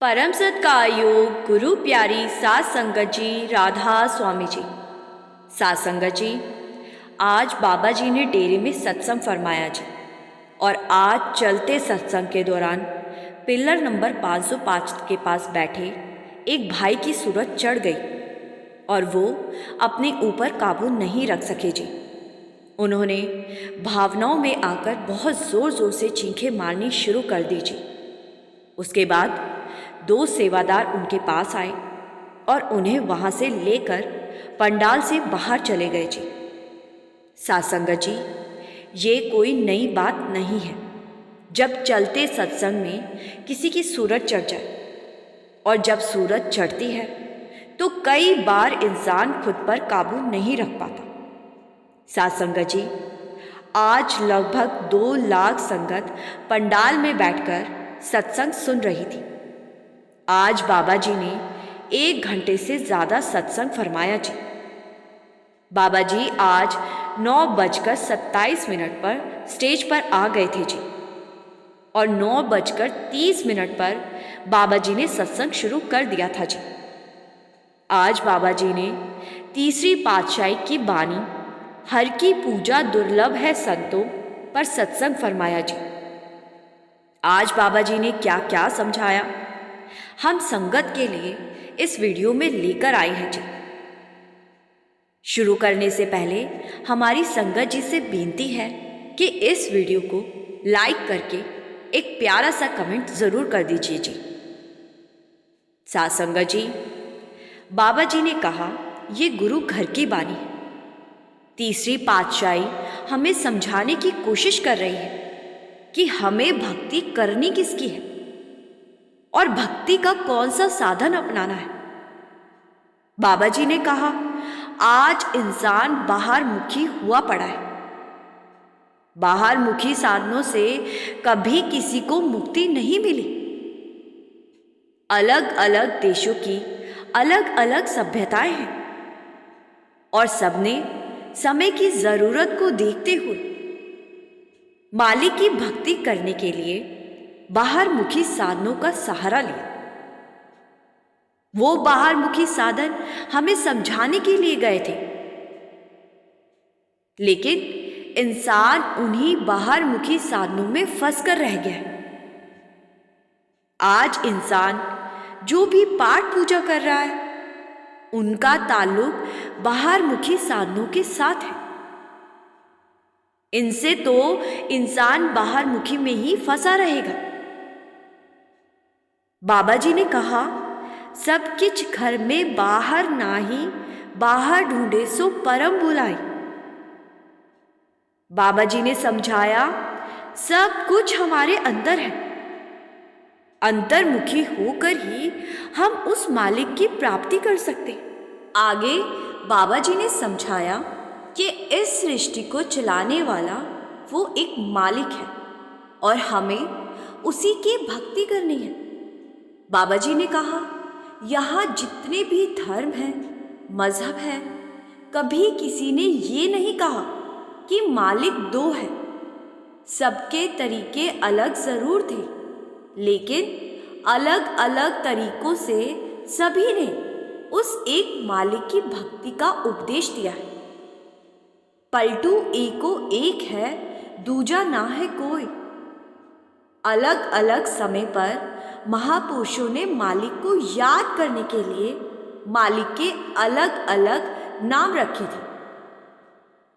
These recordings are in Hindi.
परम सत्कारयोग गुरु प्यारी सात संगत जी, राधा स्वामी जी। सात संगत जी, आज बाबा जी ने डेरे में सत्संग फरमाया जी। और आज चलते सत्संग के दौरान पिलर नंबर 505 के पास बैठे एक भाई की सूरत चढ़ गई और वो अपने ऊपर काबू नहीं रख सके जी। उन्होंने भावनाओं में आकर बहुत ज़ोर ज़ोर से चीखें मारनी शुरू कर दी जी। उसके बाद दो सेवादार उनके पास आए और उन्हें वहां से लेकर पंडाल से बाहर चले गए जी। सात संगत जी, ये कोई नई बात नहीं है जब चलते सत्संग में किसी की सूरत चढ़ जाए, और जब सूरत चढ़ती है तो कई बार इंसान खुद पर काबू नहीं रख पाता। सात संगत जी, आज लगभग 2 लाख संगत पंडाल में बैठकर सत्संग सुन रही थी। आज बाबा जी ने 1 घंटे से ज़्यादा सत्संग फरमाया जी। बाबा जी आज 9:27 पर स्टेज पर आ गए थे जी, और 9:30 पर बाबा जी ने सत्संग शुरू कर दिया था जी। आज बाबा जी ने तीसरी पातशाही की बानी हर की पूजा दुर्लभ है संतों पर सत्संग फरमाया जी। आज बाबा जी ने क्या क्या समझाया, हम संगत के लिए इस वीडियो में लेकर आए हैं जी। शुरू करने से पहले हमारी संगत जी से बेनती है कि इस वीडियो को लाइक करके एक प्यारा सा कमेंट ज़रूर कर दीजिए जी। सात संगत जी, बाबा जी ने कहा ये गुरु घर की बानी है। तीसरी पातशाही हमें समझाने की कोशिश कर रही है कि हमें भक्ति करनी किसकी है और भक्ति का कौन सा साधन अपनाना है। बाबा जी ने कहा आज इंसान बाहर मुखी हुआ पड़ा है। बाहर मुखी साधनों से कभी किसी को मुक्ति नहीं मिली। अलग अलग देशों की अलग अलग सभ्यताएं हैं और सबने समय की जरूरत को देखते हुए मालिक की भक्ति करने के लिए बाहर मुखी साधनों का सहारा लिया। वो बाहर मुखी साधन हमें समझाने के लिए गए थे, लेकिन इंसान उन्हीं बाहर मुखी साधनों में फंस कर रह गया। आज इंसान जो भी पाठ पूजा कर रहा है उनका ताल्लुक बाहर मुखी साधनों के साथ है। इनसे तो इंसान बाहर मुखी में ही फंसा रहेगा। बाबा जी ने कहा सब किछ घर में बाहर नाही, बाहर ढूंढे सो परम बुलाई। बाबा जी ने समझाया सब कुछ हमारे अंदर है। अंतर्मुखी होकर ही हम उस मालिक की प्राप्ति कर सकते। आगे बाबा जी ने समझाया कि इस सृष्टि को चलाने वाला वो एक मालिक है और हमें उसी की भक्ति करनी है। बाबा जी ने कहा यहाँ जितने भी धर्म हैं, मजहब हैं, कभी किसी ने ये नहीं कहा कि मालिक 2 है। सबके तरीके अलग ज़रूर थे, लेकिन अलग अलग तरीकों से सभी ने उस एक मालिक की भक्ति का उपदेश दिया है। पलटू एको एक है, दूजा ना है कोई। अलग अलग समय पर महापुरुषों ने मालिक को याद करने के लिए मालिक के अलग अलग नाम रखे थे।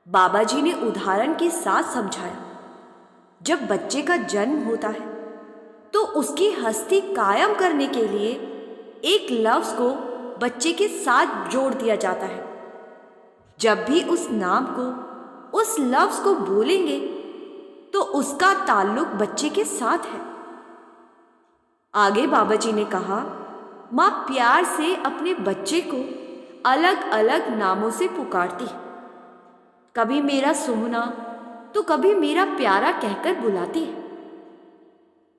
बाबा जी ने उदाहरण के साथ समझाया, जब बच्चे का जन्म होता है तो उसकी हस्ती कायम करने के लिए एक लफ्ज को बच्चे के साथ जोड़ दिया जाता है। जब भी उस नाम को, उस लफ्ज को बोलेंगे तो उसका ताल्लुक बच्चे के साथ है। आगे बाबा जी ने कहा माँ प्यार से अपने बच्चे को अलग अलग नामों से पुकारती है। कभी मेरा सोहना तो कभी मेरा प्यारा कहकर बुलाती है।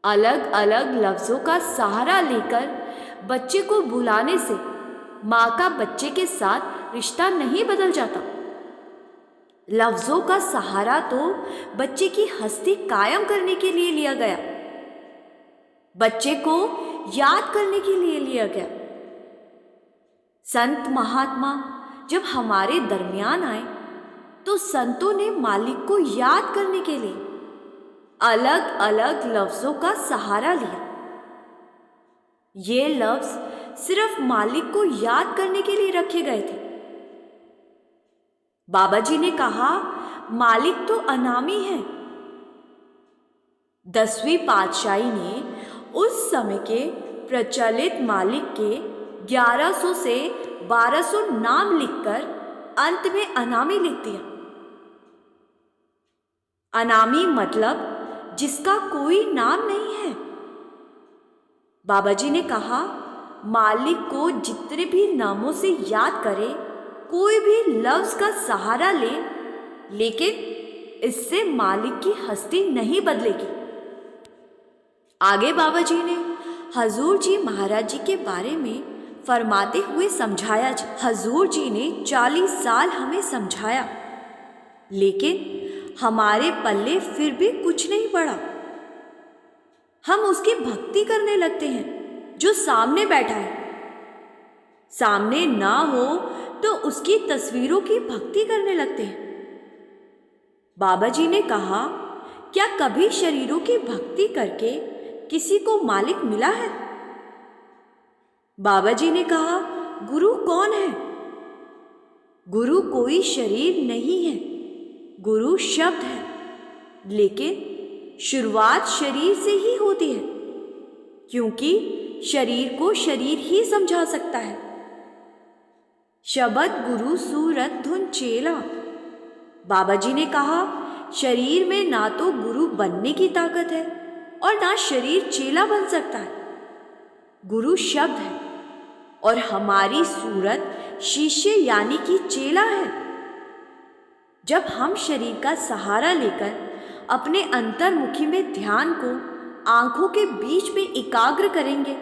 अलग अलग लफ्जों का सहारा लेकर बच्चे को बुलाने से माँ का बच्चे के साथ रिश्ता नहीं बदल जाता। लफ्जों का सहारा तो बच्चे की हस्ती कायम करने के लिए लिया गया। बच्चे को याद करने के लिए लिया गया। संत महात्मा जब हमारे दरमियान आए तो संतों ने मालिक को याद करने के लिए अलग अलग लफ्जों का सहारा लिया। ये लफ्ज सिर्फ मालिक को याद करने के लिए रखे गए थे। बाबा जी ने कहा, मालिक तो अनामी है। 10वीं पातशाही ने उस समय के प्रचलित मालिक के 1100 से 1200 नाम लिखकर अंत में अनामी लिख दिया। अनामी मतलब जिसका कोई नाम नहीं है। बाबा जी ने कहा, मालिक को जितने भी नामों से याद करे, कोई भी लफ्ज का सहारा ले, लेकिन इससे मालिक की हस्ती नहीं बदलेगी। आगे बाबा जी ने हजूर जी महाराज जी के बारे में फरमाते हुए समझाया। हजूर जी ने 40 साल हमें समझाया, लेकिन हमारे पल्ले फिर भी कुछ नहीं पड़ा। हम उसकी भक्ति करने लगते हैं जो सामने बैठा है। सामने ना हो तो उसकी तस्वीरों की भक्ति करने लगते हैं। बाबा जी ने कहा, क्या कभी शरीरों की भक्ति करके किसी को मालिक मिला है? बाबा जी ने कहा, गुरु कौन है? गुरु कोई शरीर नहीं है, गुरु शब्द है, लेकिन शुरुआत शरीर से ही होती है, क्योंकि शरीर को शरीर ही समझा सकता है। शब्द गुरु सूरत धुन चेला। बाबा जी ने कहा, शरीर में ना तो गुरु बनने की ताकत है और ना शरीर चेला बन सकता है। गुरु शब्द है और हमारी सूरत शिष्य यानी कि चेला है। जब हम शरीर का सहारा लेकर अपने अंतर्मुखी में ध्यान को आंखों के बीच में एकाग्र करेंगे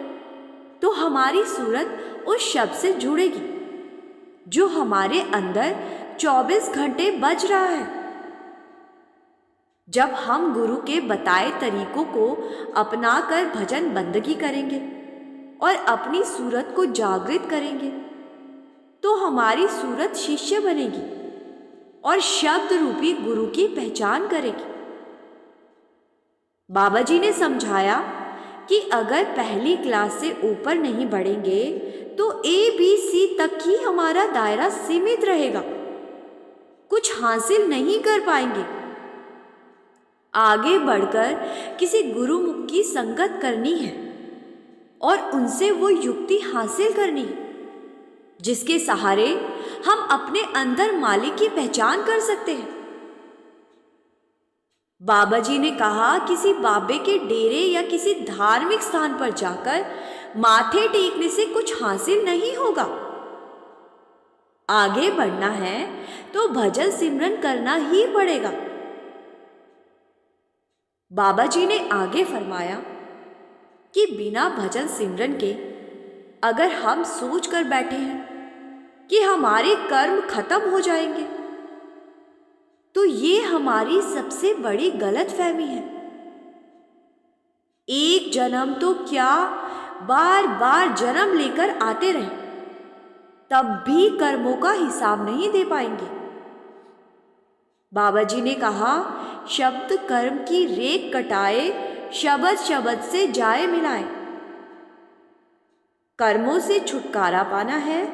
तो हमारी सूरत उस शब्द से जुड़ेगी जो हमारे अंदर 24 घंटे बज रहा है। जब हम गुरु के बताए तरीकों को अपनाकर भजन बंदगी करेंगे और अपनी सूरत को जागृत करेंगे तो हमारी सूरत शिष्य बनेगी और शब्द रूपी गुरु की पहचान करेगी। बाबा जी ने समझाया कि अगर पहली क्लास से ऊपर नहीं बढ़ेंगे तो ABC तक ही हमारा दायरा सीमित रहेगा, कुछ हासिल नहीं कर पाएंगे। आगे बढ़कर किसी गुरुमुख की संगत करनी है और उनसे वो युक्ति हासिल करनी है जिसके सहारे हम अपने अंदर मालिक की पहचान कर सकते हैं। बाबा जी ने कहा, किसी बाबे के डेरे या किसी धार्मिक स्थान पर जाकर माथे टेकने से कुछ हासिल नहीं होगा। आगे बढ़ना है तो भजन सिमरन करना ही पड़ेगा। बाबा जी ने आगे फरमाया कि बिना भजन सिमरन के अगर हम सोच कर बैठे हैं कि हमारे कर्म खत्म हो जाएंगे तो ये हमारी सबसे बड़ी गलतफहमी है। एक जन्म तो क्या, बार बार जन्म लेकर आते रहे, तब भी कर्मों का हिसाब नहीं दे पाएंगे। बाबा जी ने कहा, शब्द कर्म की रेख कटाए, शब्द शब्द से जाए मिलाए। कर्मों से छुटकारा पाना है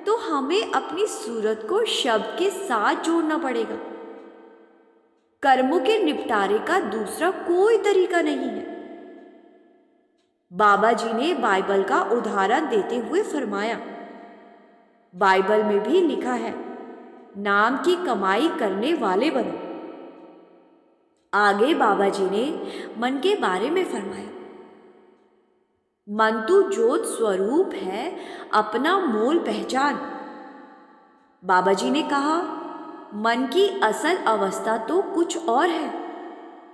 तो हमें अपनी सूरत को शब्द के साथ जोड़ना पड़ेगा। कर्मों के निपटारे का दूसरा कोई तरीका नहीं है। बाबा जी ने बाइबल का उदाहरण देते हुए फरमाया, बाइबल में भी लिखा है, नाम की कमाई करने वाले बनो। आगे बाबा जी ने मन के बारे में फरमाया, मन तो ज्योत स्वरूप है, अपना मोल पहचान। बाबा जी ने कहा, मन की असल अवस्था तो कुछ और है,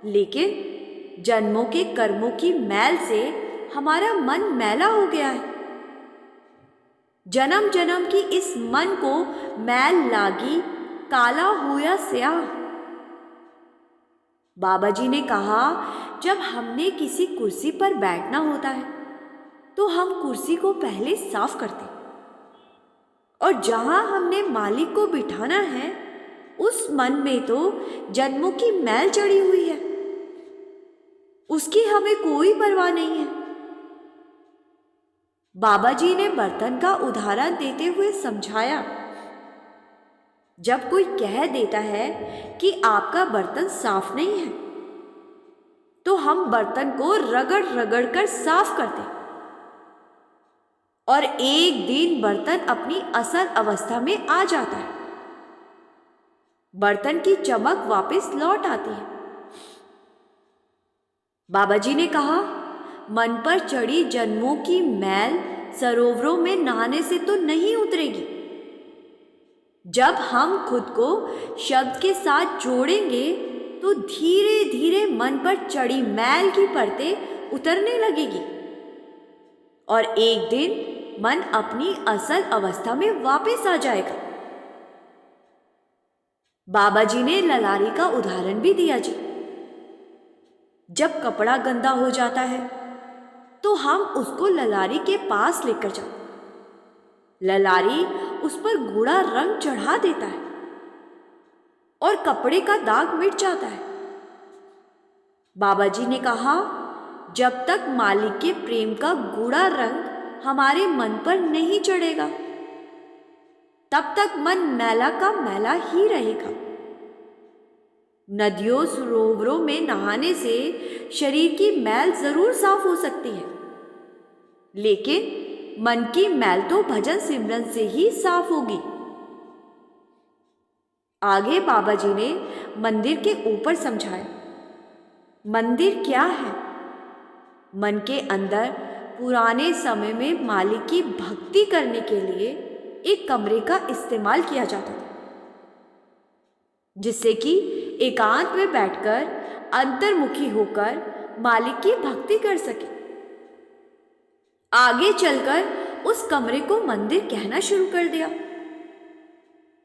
लेकिन जन्मों के कर्मों की मैल से हमारा मन मैला हो गया है। जन्म जन्म की इस मन को मैल लागी, काला हुआ स्याह। बाबा जी ने कहा, जब हमने किसी कुर्सी पर बैठना होता है तो हम कुर्सी को पहले साफ करते और जहां हमने मालिक को बिठाना है उस मन में तो जन्मों की मैल चढ़ी हुई है, उसकी हमें कोई परवाह नहीं है। बाबा जी ने बर्तन का उदाहरण देते हुए समझाया, जब कोई कह देता है कि आपका बर्तन साफ नहीं है तो हम बर्तन को रगड़ रगड़ कर साफ करते और एक दिन बर्तन अपनी असल अवस्था में आ जाता है, बर्तन की चमक वापस लौट आती है। बाबा जी ने कहा, मन पर चढ़ी जन्मों की मैल सरोवरों में नहाने से तो नहीं उतरेगी। जब हम खुद को शब्द के साथ जोड़ेंगे तो धीरे धीरे मन पर चढ़ी मैल की परतें उतरने लगेगी और एक दिन मन अपनी असल अवस्था में वापस आ जाएगा। बाबा जी ने ललारी का उदाहरण भी दिया जी। जब कपड़ा गंदा हो जाता है तो हम उसको ललारी के पास लेकर जाते, ललारी उस पर गूढ़ा रंग चढ़ा देता है और कपड़े का दाग मिट जाता है। बाबा जी ने कहा, जब तक मालिक के प्रेम का गूढ़ा रंग हमारे मन पर नहीं चढ़ेगा तब तक मन मैला का मैला ही रहेगा। नदियों सरोवरों में नहाने से शरीर की मैल जरूर साफ हो सकती है, लेकिन मन की मैल तो भजन सिमरन से ही साफ होगी। आगे बाबा जी ने मंदिर के ऊपर समझाया, मंदिर क्या है? मन के अंदर पुराने समय में मालिक की भक्ति करने के लिए एक कमरे का इस्तेमाल किया जाता था, जिससे कि एकांत में बैठकर अंतर्मुखी होकर मालिक की भक्ति कर सके। आगे चलकर उस कमरे को मंदिर कहना शुरू कर दिया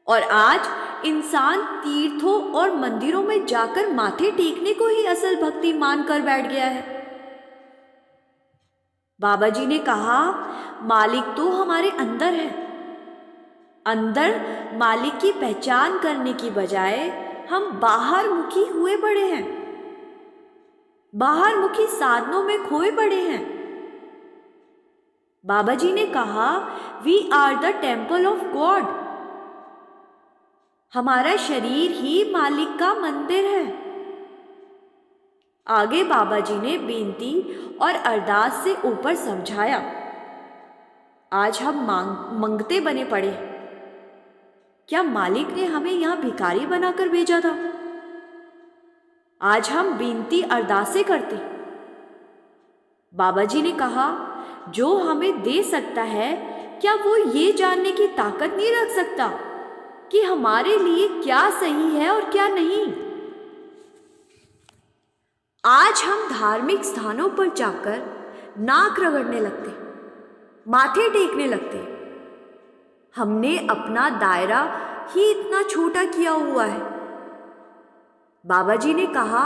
और आज इंसान तीर्थों और मंदिरों में जाकर माथे टेकने को ही असल भक्ति मानकर बैठ गया है। बाबा जी ने कहा, मालिक तो हमारे अंदर है। अंदर मालिक की पहचान करने की बजाय हम बाहर मुखी हुए पड़े हैं, बाहर मुखी साधनों में खोए पड़े हैं। बाबा जी ने कहा, we are the temple of God. हमारा शरीर ही मालिक का मंदिर है। आगे बाबा जी ने बेनती और अरदास से ऊपर समझाया, आज हम मंगते बने पड़े हैं। क्या मालिक ने हमें यहां भिखारी बनाकर भेजा था? आज हम बेनती अरदासें करते। बाबा जी ने कहा, जो हमें दे सकता है क्या वो ये जानने की ताकत नहीं रख सकता कि हमारे लिए क्या सही है और क्या नहीं? आज हम धार्मिक स्थानों पर जाकर नाक रगड़ने लगते, माथे टेकने लगते। हमने अपना दायरा ही इतना छोटा किया हुआ है। बाबा जी ने कहा,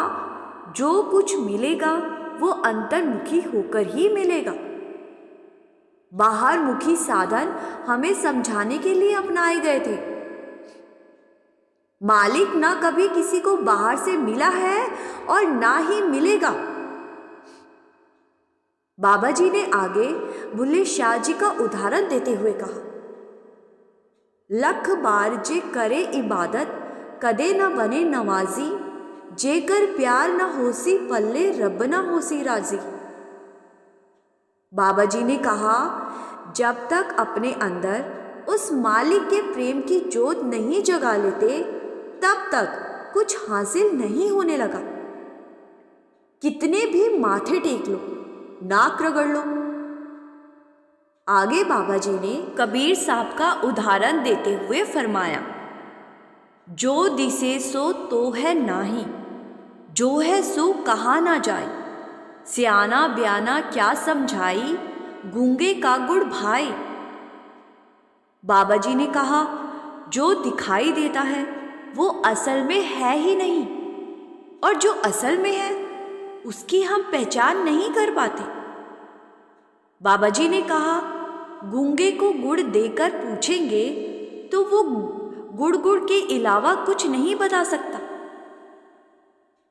जो कुछ मिलेगा वो अंतर्मुखी होकर ही मिलेगा। बाहर मुखी साधन हमें समझाने के लिए अपनाए गए थे। मालिक ना कभी किसी को बाहर से मिला है और ना ही मिलेगा। बाबा जी ने आगे बुल्ले शाह जी का उदाहरण देते हुए कहा, लख बार जे करे इबादत कदे न बने नवाजी, जेकर प्यार न होसी पल्ले रब न होसी राजी। बाबा जी ने कहा, जब तक अपने अंदर उस मालिक के प्रेम की जोत नहीं जगा लेते तब तक कुछ हासिल नहीं होने लगा। कितने भी माथे टेक लो, नाक रगड़ लो। आगे बाबा जी ने कबीर साहब का उदाहरण देते हुए फरमाया, जो दिसे सो तो है नाही, जो है सो कहा ना जाए। सियाना ब्याना क्या समझाई, गूंगे का गुड़ भाई। बाबा जी ने कहा, जो दिखाई देता है वो असल में है ही नहीं और जो असल में है उसकी हम पहचान नहीं कर पाते। बाबा जी ने कहा, गूंगे को गुड़ देकर पूछेंगे तो वो गुड़ के अलावा कुछ नहीं बता सकता।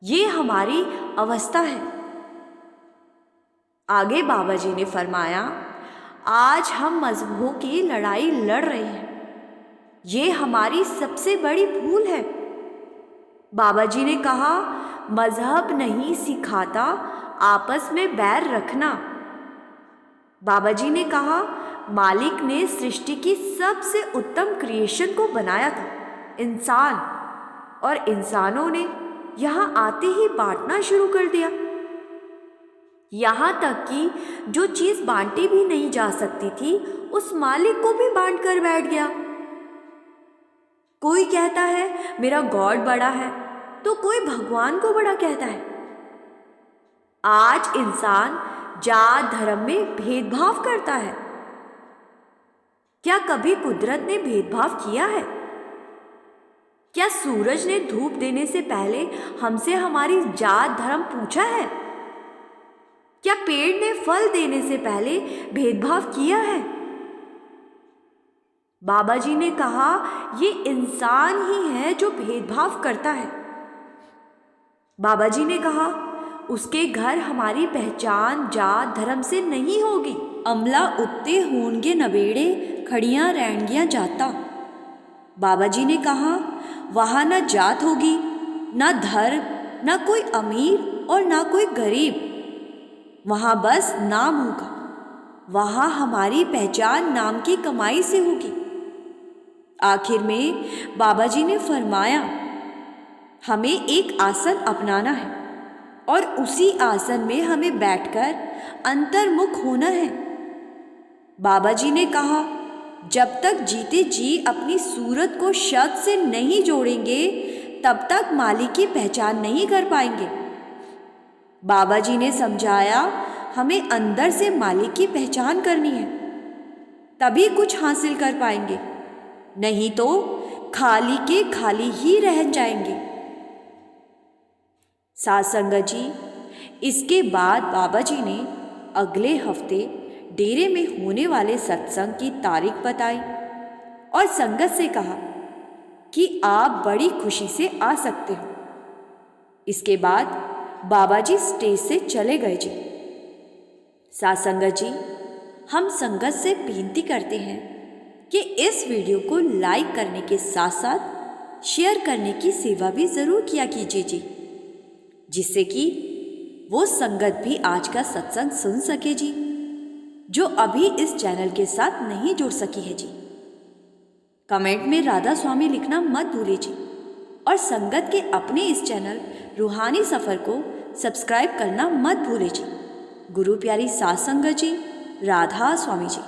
ये हमारी अवस्था है। आगे बाबा जी ने फरमाया, आज हम मजहबों की लड़ाई लड़ रहे हैं। ये हमारी सबसे बड़ी भूल है। बाबा जी ने कहा, मजहब नहीं सिखाता आपस में बैर रखना। बाबा जी ने कहा, मालिक ने सृष्टि की सबसे उत्तम क्रिएशन को बनाया था, इंसान, और इंसानों ने यहाँ आते ही बांटना शुरू कर दिया। यहाँ तक कि जो चीज़ बांटी भी नहीं जा सकती थी उस मालिक को भी बांट कर बैठ गया। कोई कहता है मेरा गॉड बड़ा है, तो कोई भगवान को बड़ा कहता है। आज इंसान जात धर्म में भेदभाव करता है। क्या कभी कुदरत ने भेदभाव किया है? क्या सूरज ने धूप देने से पहले हमसे हमारी जात धर्म पूछा है? क्या पेड़ ने फल देने से पहले भेदभाव किया है? बाबा जी ने कहा, ये इंसान ही है जो भेदभाव करता है। बाबा जी ने कहा, उसके घर हमारी पहचान जात धर्म से नहीं होगी। अमला उत्ते होंगे नवेड़े, खड़ियां रहणगियां जाता। बाबा जी ने कहा, वहाँ न जात होगी, न धर्म, न कोई अमीर और न कोई गरीब। वहाँ बस नाम होगा। वहाँ हमारी पहचान नाम की कमाई से होगी। आखिर में बाबा जी ने फरमाया, हमें एक आसन अपनाना है और उसी आसन में हमें बैठकर अंतर्मुख होना है। बाबा जी ने कहा, जब तक जीते जी अपनी सूरत को शब्द से नहीं जोड़ेंगे तब तक मालिक की पहचान नहीं कर पाएंगे। बाबा जी ने समझाया, हमें अंदर से मालिक की पहचान करनी है, तभी कुछ हासिल कर पाएंगे, नहीं तो खाली के खाली ही रह जाएंगे। साथ संगत जी, इसके बाद बाबा जी ने अगले हफ्ते डेरे में होने वाले सत्संग की तारीख बताई और संगत से कहा कि आप बड़ी खुशी से आ सकते हो। इसके बाद बाबा जी स्टेज से चले गए जी। साथ संगत जी, हम संगत से विनती करते हैं कि इस वीडियो को लाइक करने के साथ साथ शेयर करने की सेवा भी ज़रूर किया कीजिए जी, जिससे कि वो संगत भी आज का सत्संग सुन सके जी, जो अभी इस चैनल के साथ नहीं जुड़ सकी है जी। कमेंट में राधा स्वामी लिखना मत भूलिए जी, और संगत के अपने इस चैनल रूहानी सफ़र को सब्सक्राइब करना मत भूलिए जी। गुरु प्यारी साथ संगत जी, राधा स्वामी जी।